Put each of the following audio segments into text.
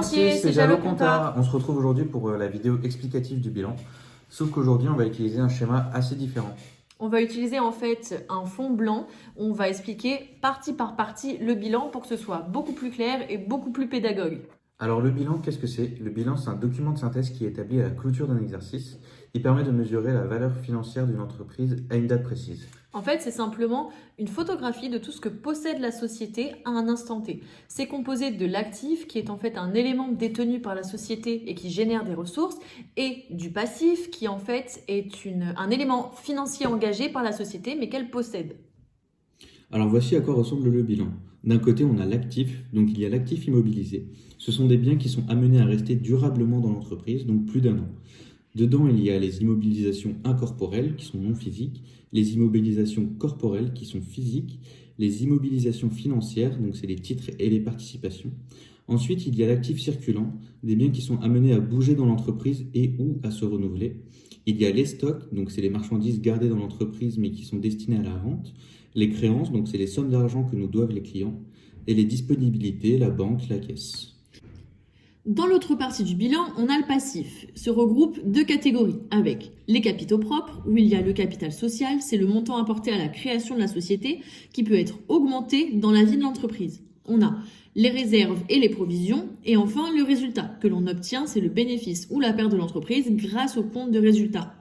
financiers, c'est Jalo Compta. On se retrouve aujourd'hui pour la vidéo explicative du bilan. Sauf qu'aujourd'hui, on va utiliser un schéma assez différent. On va utiliser en fait un fond blanc. On va expliquer partie par partie le bilan pour que ce soit beaucoup plus clair et beaucoup plus pédagogue. Alors le bilan, qu'est-ce que c'est? Le bilan, c'est un document de synthèse qui est établi à la clôture d'un exercice. Il permet de mesurer la valeur financière d'une entreprise à une date précise. En fait, c'est simplement une photographie de tout ce que possède la société à un instant T. C'est composé de l'actif, qui est en fait un élément détenu par la société et qui génère des ressources, et du passif, qui en fait est un élément financier engagé par la société, mais qu'elle possède. Alors voici à quoi ressemble le bilan. D'un côté, on a l'actif, donc il y a l'actif immobilisé. Ce sont des biens qui sont amenés à rester durablement dans l'entreprise, donc plus d'1 an. Dedans, il y a les immobilisations incorporelles qui sont non physiques, les immobilisations corporelles qui sont physiques, les immobilisations financières, donc c'est les titres et les participations. Ensuite, il y a l'actif circulant, des biens qui sont amenés à bouger dans l'entreprise et ou à se renouveler. Il y a les stocks, donc c'est les marchandises gardées dans l'entreprise mais qui sont destinées à la vente. Les créances, donc c'est les sommes d'argent que nous doivent les clients. Et les disponibilités, la banque, la caisse. Dans l'autre partie du bilan, on a le passif. Se regroupe deux catégories avec les capitaux propres, où il y a le capital social, c'est le montant apporté à la création de la société qui peut être augmenté dans la vie de l'entreprise. On a les réserves et les provisions, et enfin le résultat que l'on obtient, c'est le bénéfice ou la perte de l'entreprise grâce au compte de résultat.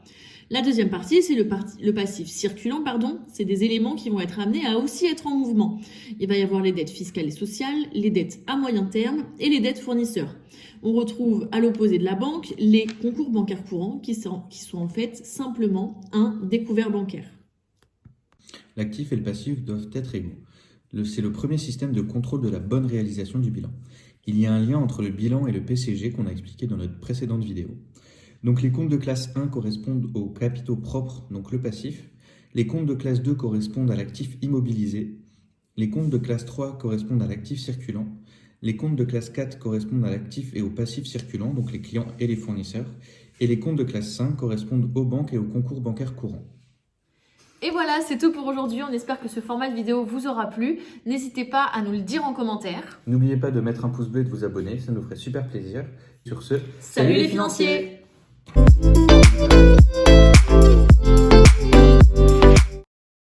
La deuxième partie, c'est le passif circulant, c'est des éléments qui vont être amenés à aussi être en mouvement. Il va y avoir les dettes fiscales et sociales, les dettes à moyen terme et les dettes fournisseurs. On retrouve à l'opposé de la banque les concours bancaires courants qui sont en fait simplement un découvert bancaire. L'actif et le passif doivent être égaux. C'est le premier système de contrôle de la bonne réalisation du bilan. Il y a un lien entre le bilan et le PCG qu'on a expliqué dans notre précédente vidéo. Donc les comptes de classe 1 correspondent aux capitaux propres, donc le passif. Les comptes de classe 2 correspondent à l'actif immobilisé. Les comptes de classe 3 correspondent à l'actif circulant. Les comptes de classe 4 correspondent à l'actif et au passif circulant, donc les clients et les fournisseurs. Et les comptes de classe 5 correspondent aux banques et aux concours bancaires courants. Et voilà, c'est tout pour aujourd'hui. On espère que ce format de vidéo vous aura plu. N'hésitez pas à nous le dire en commentaire. N'oubliez pas de mettre un pouce bleu et de vous abonner, ça nous ferait super plaisir. Sur ce, salut les financiers!